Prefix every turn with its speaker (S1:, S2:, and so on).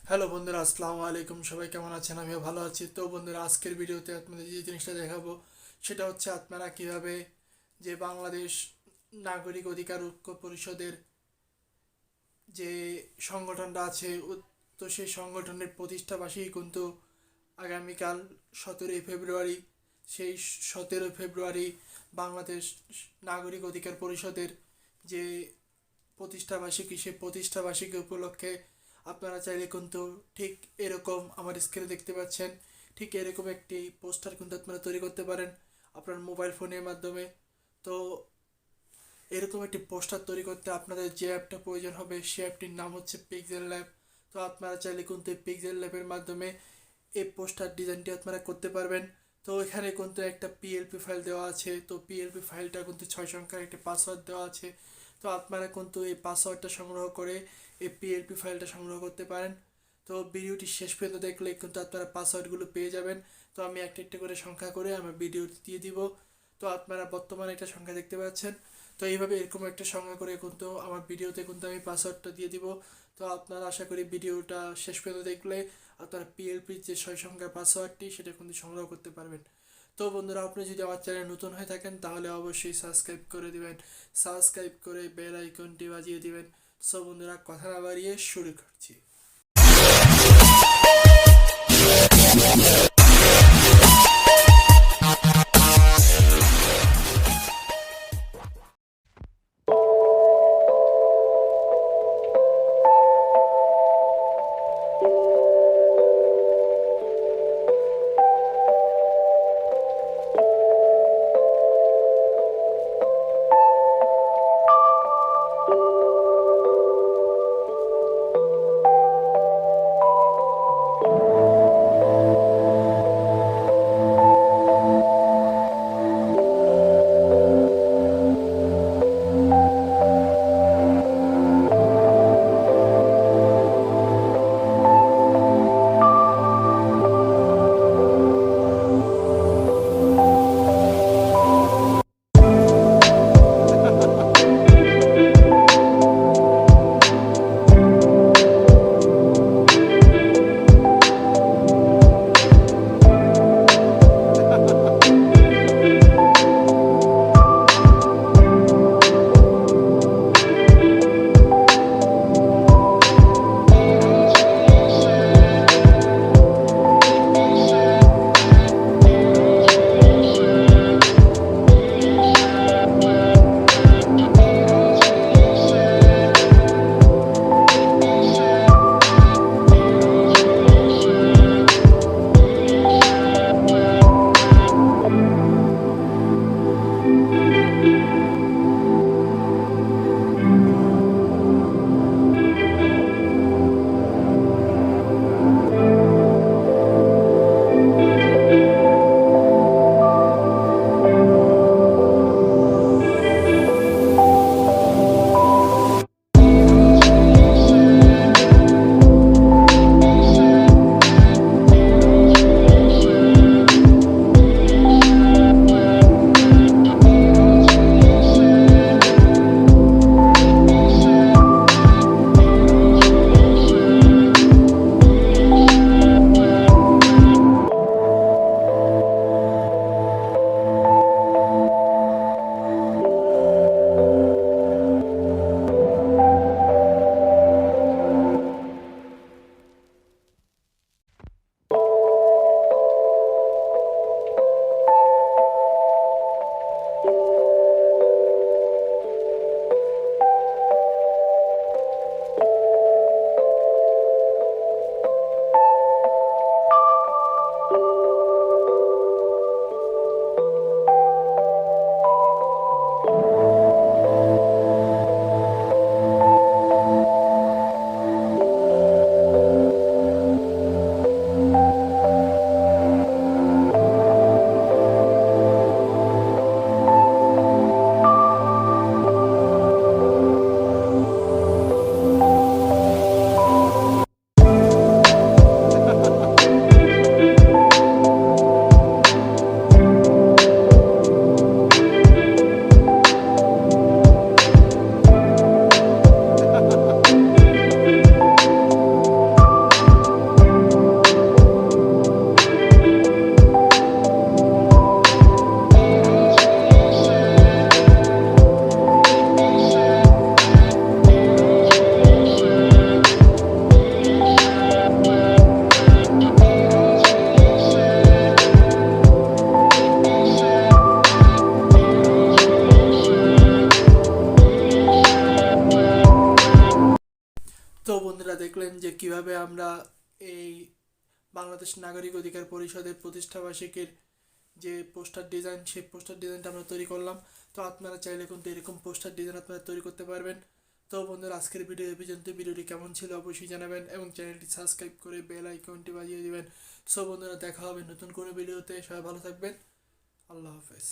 S1: Hello বন্ধুরা, আসসালামু আলাইকুম। সবাই কেমন আছেন? আমিও ভালো আছি। তো বন্ধুরা, আজকের ভিডিওতে আপনাদের যে জিনিসটা দেখাবো সেটা হচ্ছে আপনারা কিভাবে যে বাংলাদেশ নাগরিক অধিকার ঐক্য পরিষদের যে সংগঠনটা আছে তো সেই সংগঠনের প্রতিষ্ঠাবার্ষিকী কিন্তু আগামীকাল 17ই ফেব্রুয়ারি। সেই 17ই ফেব্রুয়ারি বাংলাদেশ নাগরিক অধিকার পরিষদের যে প্রতিষ্ঠাবার্ষিকী, সেই প্রতিষ্ঠাবার্ষিকী উপলক্ষে আপনারা চাইলে কিন্তু ঠিক এরকম আমার স্ক্রিনে দেখতে পাচ্ছেন, ঠিক এরকম একটি পোস্টার কিন্তু আপনারা তৈরি করতে পারেন আপনার মোবাইল ফোনের মাধ্যমে। তো এরকম একটি পোস্টার তৈরি করতে আপনাদের যে অ্যাপটা প্রয়োজন হবে সেই অ্যাপটির নাম হচ্ছে পিক্সেল ল্যাব। তো আপনারা চাইলে কিন্তু এই পিক্সেল ল্যাবের মাধ্যমে এই পোস্টার ডিজাইনটি আপনারা করতে পারবেন। তো এখানে কিন্তু একটা পিএলপি ফাইল দেওয়া আছে। তো পিএলপি ফাইলটা কিন্তু 6 সংখ্যার একটি পাসওয়ার্ড দেওয়া আছে। তো আপনারা কিন্তু এই পাসওয়ার্ডটা সংগ্রহ করে এই পিএলপি ফাইলটা সংগ্রহ করতে পারেন। তো ভিডিওটি শেষ পর্যন্ত দেখলে কিন্তু আপনারা পাসওয়ার্ডগুলো পেয়ে যাবেন। তো আমি একটা একটা করে সংখ্যা করে আমার ভিডিওটি দিয়ে দিব। তো আপনারা বর্তমানে একটা সংখ্যা দেখতে পাচ্ছেন। তো এইভাবে এরকম একটা সংখ্যা করে কিন্তু আমার ভিডিওতে কিন্তু আমি পাসওয়ার্ডটা দিয়ে দিব। তো আপনারা আশা করি ভিডিওটা শেষ পর্যন্ত দেখলে আপনারা পিএলপির যে 6 সংখ্যার পাসওয়ার্ডটি সেটা কিন্তু সংগ্রহ করতে পারবেন। তো বন্ধুরা, আপনি যদি আমার চ্যানেল নতুন হয়ে থাকেন তাহলে অবশ্যই সাবস্ক্রাইব করে দিবেন। সাবস্ক্রাইব করে বেল আইকনটি বাজিয়ে দিবেন। সো বন্ধুরা, কথা না বাড়িয়ে শুরু করছি। বন্ধুরা দেখলেন যে কিভাবে আমরা এই বাংলাদেশ নাগরিক অধিকার পরিষদের প্রতিষ্ঠাবার্ষিকীর যে পোস্টার ডিজাইন, সেই পোস্টার ডিজাইনটা আমরা তৈরি করলাম। তো আপনারা চাইলে কিন্তু এরকম পোস্টার ডিজাইন আপনারা তৈরি করতে পারবেন। তো বন্ধুরা আজকের ভিডিও এই পর্যন্ত। ভিডিওটি কেমন ছিল অবশ্যই জানাবেন এবং চ্যানেলটি সাবস্ক্রাইব করে বেল আইকনটি বাজিয়ে দিবেন। সো বন্ধুরা দেখা হবে নতুন কোনো ভিডিওতে। সবাই ভালো থাকবেন। আল্লাহ হাফেজ।